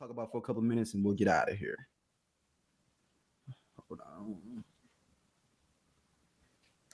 talk about for a couple of minutes and we'll get out of here. Hold on.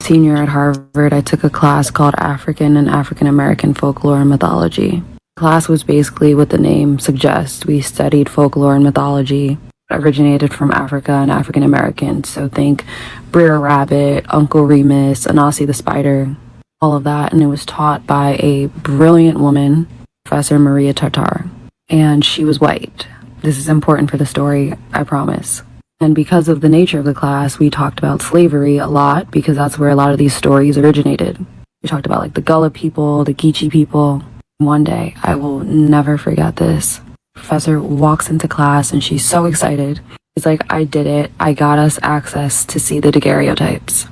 Senior at Harvard, I took a class called African and African American Folklore and Mythology. The class was basically what the name suggests. We studied folklore and mythology originated from Africa and African Americans. So think Brer Rabbit, Uncle Remus, Anansi the Spider, all of that. And it was taught by a brilliant woman, Professor Maria Tartar. And she was white. This is important for the story, I promise. And because of the nature of the class, we talked about slavery a lot because that's where a lot of these stories originated. We talked about like the Gullah people, the Geechee people. One day, I will never forget this. Professor walks into class and she's so excited. She's like, I did it. I got us access to see the daguerreotypes.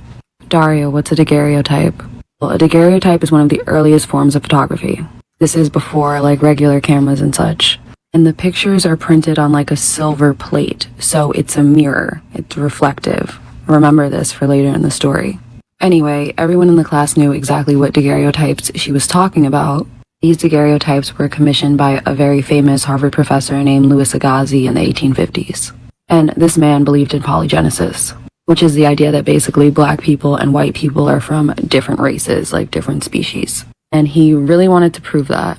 Dario, what's a daguerreotype? Well, a daguerreotype is one of the earliest forms of photography. This is before like regular cameras and such. And the pictures are printed on like a silver plate. So it's a mirror. It's reflective. Remember this for later in the story. Anyway, everyone in the class knew exactly what daguerreotypes she was talking about. These daguerreotypes were commissioned by a very famous Harvard professor named Louis Agassiz in the 1850s. And this man believed in polygenesis, which is the idea that basically black people and white people are from different races, like different species. And he really wanted to prove that.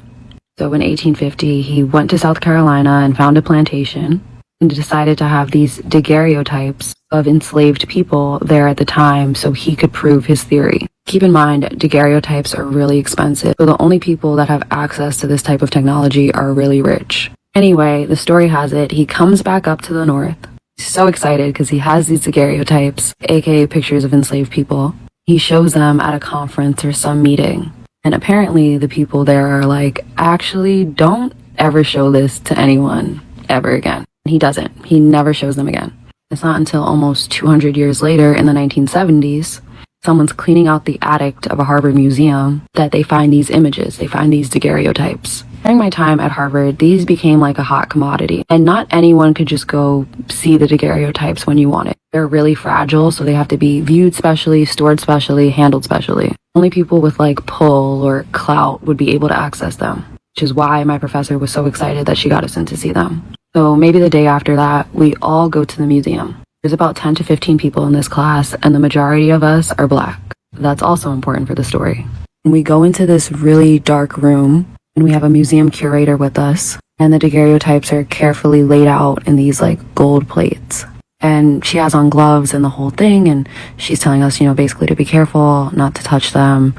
So in 1850, he went to South Carolina and found a plantation and decided to have these daguerreotypes of enslaved people there at the time so he could prove his theory. Keep in mind, daguerreotypes are really expensive, so the only people that have access to this type of technology are really rich. Anyway, the story has it, he comes back up to the north. He's so excited because he has these daguerreotypes, aka pictures of enslaved people. He shows them at a conference or some meeting. And apparently the people there are like, actually, don't ever show this to anyone ever again. And he doesn't. He never shows them again. It's not until almost 200 years later in the 1970s, someone's cleaning out the attic of a Harvard museum that they find these images. They find these daguerreotypes. During my time at Harvard, these became like a hot commodity. And not anyone could just go see the daguerreotypes when you want it. They're really fragile, so they have to be viewed specially, stored specially, handled specially. Only people with like pull or clout would be able to access them, which is why my professor was so excited that she got us in to see them. So maybe the day after that, we all go to the museum. There's about 10 to 15 people in this class, and the majority of us are black. That's also important for the story. And we go into this really dark room, and we have a museum curator with us, and the daguerreotypes are carefully laid out in these like gold plates. And she has on gloves and the whole thing, and she's telling us, basically to be careful, not to touch them,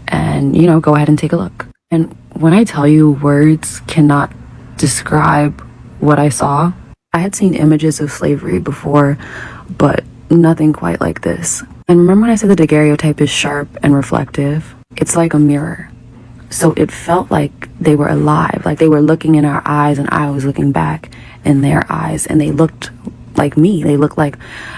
and, go ahead and take a look. And when I tell you words cannot describe what I saw, I had seen images of slavery before, but nothing quite like this. And remember when I said the daguerreotype is sharp and reflective? It's like a mirror. So it felt like they were alive, like they were looking in our eyes and I was looking back in their eyes, and they looked like me. They looked like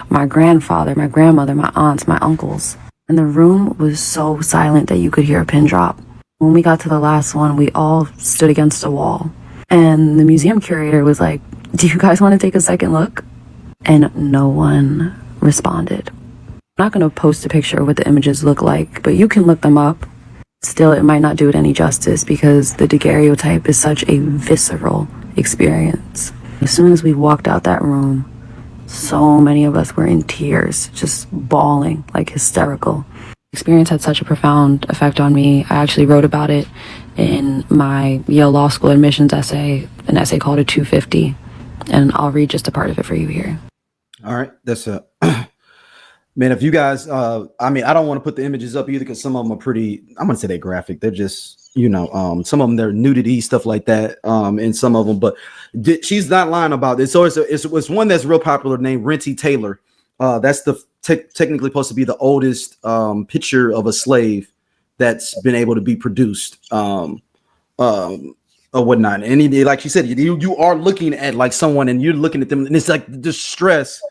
my grandfather, my grandmother, my aunts, my uncles. And the room was so silent that you could hear a pin drop. When we got to the last one, we all stood against a wall. And the museum curator was like, do you guys want to take a second look? And no one responded. I'm not going to post a picture of what the images look like, but you can look them up. Still, it might not do it any justice because the daguerreotype is such a visceral experience. As soon as we walked out that room, so many of us were in tears, just bawling, like hysterical. The experience had such a profound effect on me. I actually wrote about it in my Yale Law School admissions essay, an essay called a 250. And I'll read just a part of it for you here. All right. That's a man. If you guys, I don't want to put the images up either because some of them are pretty, I'm going to say they're graphic. They're just, some of them, they're nudity, stuff like that. And some of them, but she's not lying about this. So it's one that's real popular named Renty Taylor. That's the technically supposed to be the oldest picture of a slave that's been able to be produced. Or whatnot. And like she said, you are looking at like someone and you're looking at them, and it's like the stress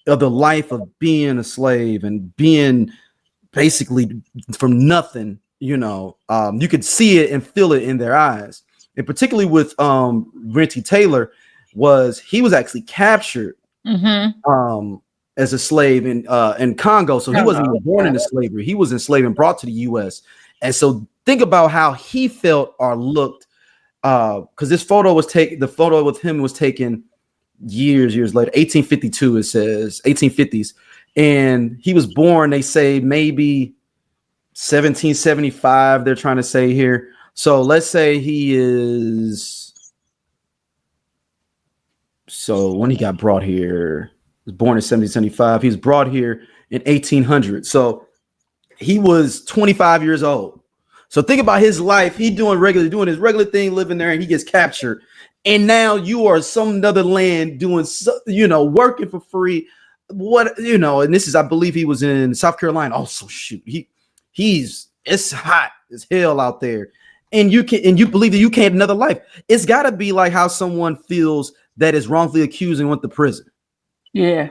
of the life of being a slave and being basically from nothing, you could see it and feel it in their eyes. And particularly with Renty Taylor, he was actually captured as a slave in Congo. So he wasn't even born into slavery. He was enslaved and brought to the US. And so think about how he felt or looked because this photo was taken, the photo with him was taken years later, 1852, it says 1850s, and he was born, they say maybe 1775, they're trying to say here. So let's say he is, so when he got brought here, he was born in 1775, he was brought here in 1800, so he was 25 years old. So think about his life. He doing his regular thing, living there, and he gets captured. And now you are some other land doing, working for free. What, and this is, I believe he was in South Carolina. Also, shoot, it's hot as hell out there. And you believe that you can't have another life. It's got to be like how someone feels that is wrongfully accused and went to prison. Yeah.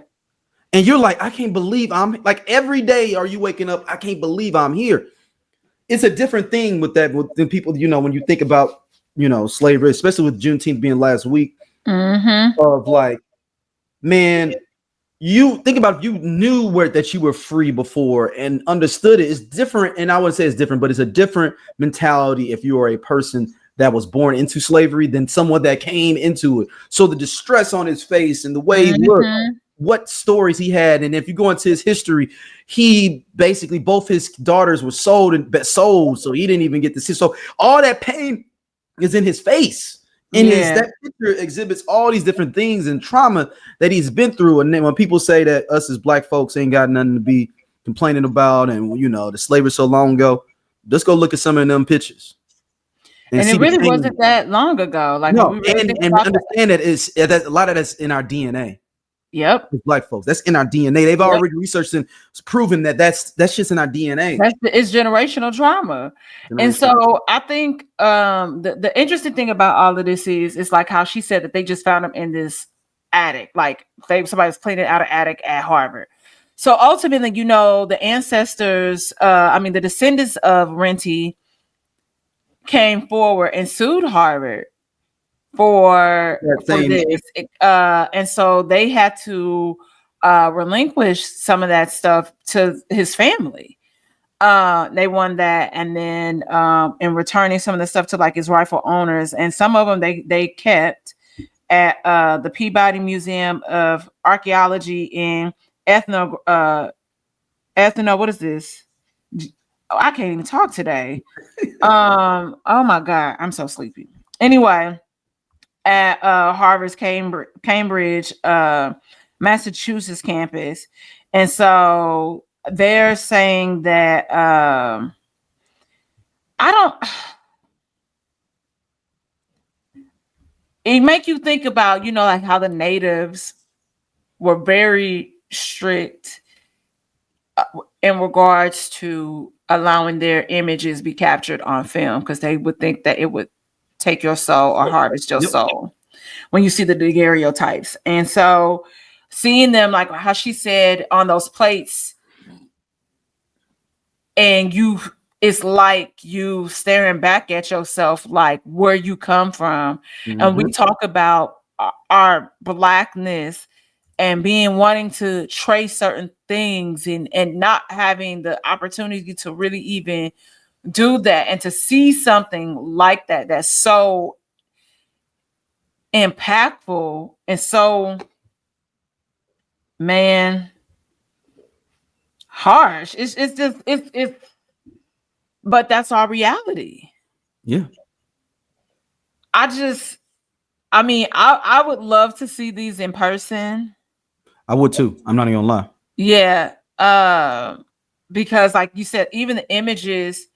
And you're like, I can't believe I'm like, every day are you waking up? I can't believe I'm here. It's a different thing with that than people, when you think about, slavery, especially with Juneteenth being last week, of like, man, you think about if you knew that you were free before and understood it. It's different. And I wouldn't say it's different, but it's a different mentality if you are a person that was born into slavery than someone that came into it. So the distress on his face and the way he looked, what stories he had, and if you go into his history, he basically, both his daughters were sold, so he didn't even get to see. So all that pain is in his face, and that picture exhibits all these different things and trauma that he's been through. And then when people say that us as black folks ain't got nothing to be complaining about, and the slavery so long ago, just go look at some of them pictures. And it really wasn't that long ago. Like, no, and understand that a lot of that's in our DNA. Yep. With black folks, that's in our DNA. They've already researched and proven that that's just in our DNA. It's generational trauma. And so I think the interesting thing about all of this is, it's like how she said that they just found him in this attic, like somebody was cleaning out an attic at Harvard. So ultimately, the ancestors, the descendants of Renty came forward and sued Harvard for this, and so they had to relinquish some of that stuff to his family. They won that, and then in returning some of the stuff to like his rightful owners, and some of them they kept at the Peabody Museum of Archaeology in what is this? Oh, I can't even talk today. Oh my God, I'm so sleepy. Anyway, at Harvard's Cambridge, Massachusetts campus. And so they're saying that it make you think about, like how the natives were very strict in regards to allowing their images be captured on film, because they would think that it would take your soul or harvest your soul when you see the daguerreotypes. And so seeing them, like how she said, on those plates, and it's like you staring back at yourself, like where you come from. And we talk about our blackness and wanting to trace certain things and not having the opportunity to really even do that, and to see something like that that's so impactful and so, man, harsh. It's but that's our reality. Yeah. I would love to see these in person. I would too. I'm not even gonna lie. Yeah. Because like you said, even the images,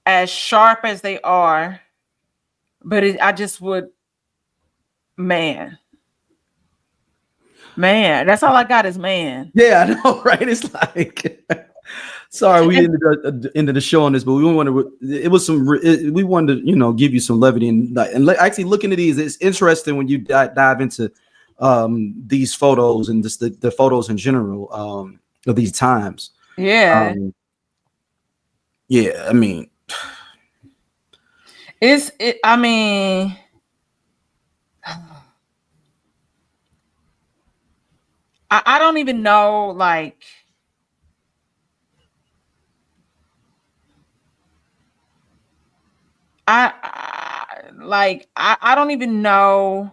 as sharp as they are, but I just would, man, that's all I got is man. Yeah, I know, right? It's like, sorry, we ended the show on this, but we wanted to give you some levity and actually looking at these. It's interesting when you dive into these photos and just the photos in general of these times. Yeah. Yeah, I mean, I don't even know, like, Like I don't even know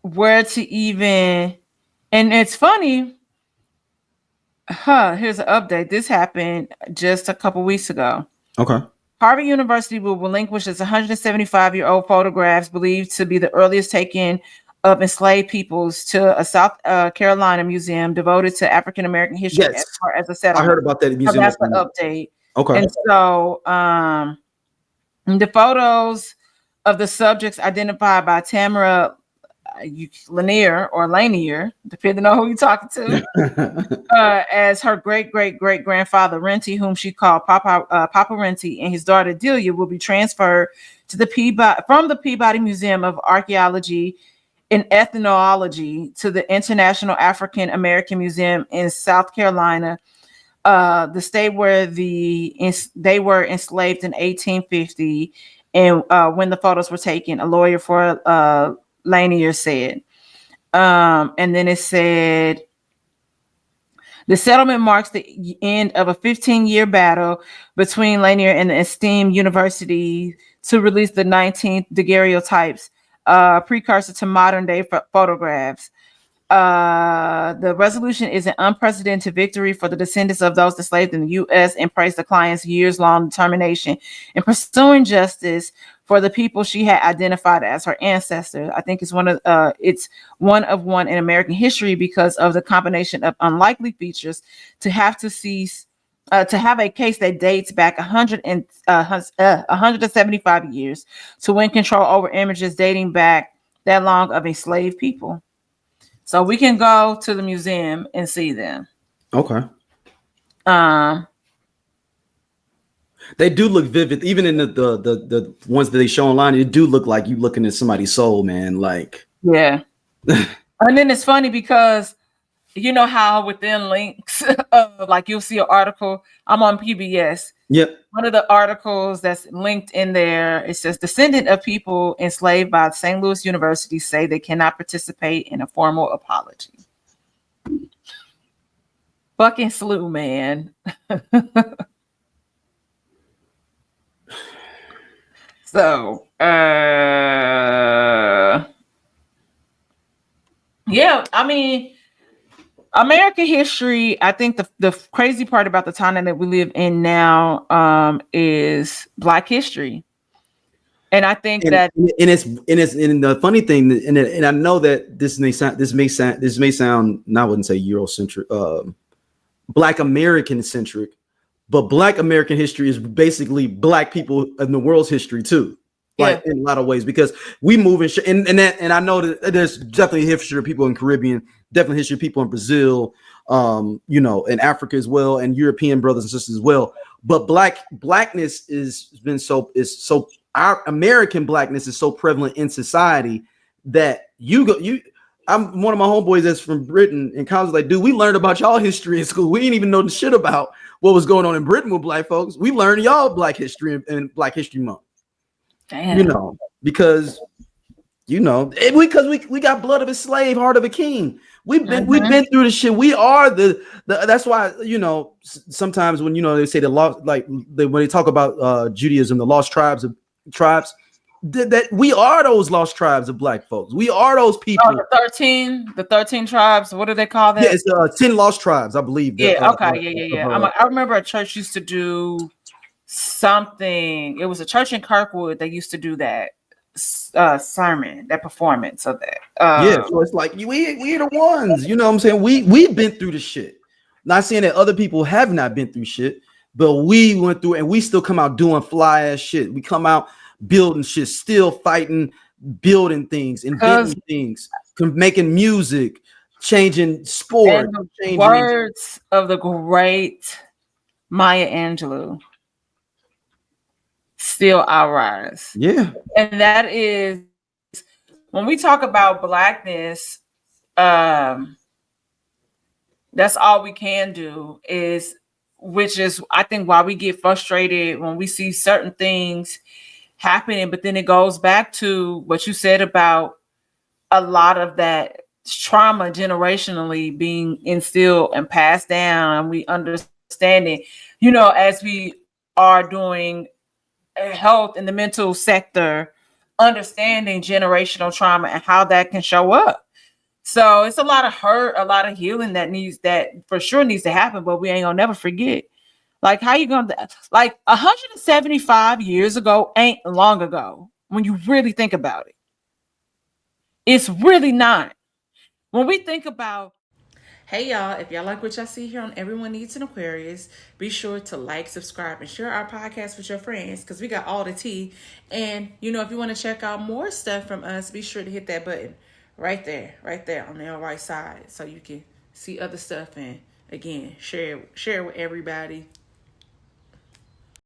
where to even. And it's funny. Here's an update. This happened just a couple weeks ago. Okay. Harvard University will relinquish its 175-year-old photographs believed to be the earliest taken of enslaved peoples to a South Carolina museum devoted to African American history Yes. as far as a I settlement. heard about that museum. So that's the update. Okay. And so the photos of the subjects identified by Tamara Lanier, depending on who you're talking to, as her great-great-great-grandfather Renty, whom she called Papa Renty, and his daughter Delia will be transferred to the Peabody Museum of Archaeology and Ethnology to the International African American Museum in South Carolina, the state where they were enslaved in 1850. And when the photos were taken, a lawyer for Lanier said. And then it said, the settlement marks the end of a 15-year battle between Lanier and the esteemed university to release the 19th Daguerreotypes, precursor to modern-day photographs. The resolution is an unprecedented victory for the descendants of those enslaved in the U.S. and praised the client's years-long determination in pursuing justice for the people she had identified as her ancestors. I think it's one of one in American history because of the combination of unlikely features to have a case that dates back 175 years to win control over images dating back that long of enslaved people. So we can go to the museum and see them. Okay. They do look vivid, even in the ones that they show online. It do look like you looking at somebody's soul, man. Like, yeah. And then it's funny because you know how within links, like you'll see an article. I'm on PBS. Yep. One of the articles that's linked in there, it says descendant of people enslaved by St. Louis University say they cannot participate in a formal apology. Fucking slew, man. So, yeah, I mean, American history, I think the crazy part about the time that we live in now is Black history. And I think that the funny thing, and I know that this may sound I wouldn't say Eurocentric, Black American centric, but Black American history is basically Black people in the world's history too. Like in a lot of ways, because we move and I know that there's definitely history of people in Caribbean, definitely history of people in Brazil, in Africa as well, and European brothers and sisters as well. But blackness our American blackness is so prevalent in society that I'm one of my homeboys that's from Britain in college. Like, dude, we learned about y'all history in school. We didn't even know the shit about what was going on in Britain with Black folks. We learned y'all Black history and Black History Month. Damn. Because we got blood of a slave, heart of a king. We've been through the shit. We are the that's why sometimes when they say the lost, when they talk about Judaism, the lost tribes that we are those lost tribes of Black folks. We are those people. Oh, the 13 tribes. What do they call that? Yeah, it's 10 lost tribes, I believe. Yeah. I remember a church used to do something. It was a church in Kirkwood that used to do that sermon, that performance of that. So it's like we are the ones, you know what I'm saying? We've been through the shit. Not saying that other people have not been through shit, but we went through, and we still come out doing fly ass shit. We come out building shit, still fighting, building things, inventing things, making music, changing sport. Words of the great Maya Angelou. Still our rise. Yeah. And that is when we talk about Blackness, that's all we can do which is I think why we get frustrated when we see certain things happening, but then it goes back to what you said about a lot of that trauma generationally being instilled and passed down, and we understand it, as we are doing health in the mental sector, understanding generational trauma and how that can show up. So it's a lot of hurt, a lot of healing that for sure needs to happen, but we ain't gonna never forget. Like, how you gonna, like, 175 years ago ain't long ago when you really think about it. It's really not. When we think about, hey y'all, if y'all like what y'all see here on Everyone Needs an Aquarius, be sure to like, subscribe, and share our podcast with your friends, because we got all the tea. And if you want to check out more stuff from us, be sure to hit that button right there on the right side, so you can see other stuff, and again, share it with everybody.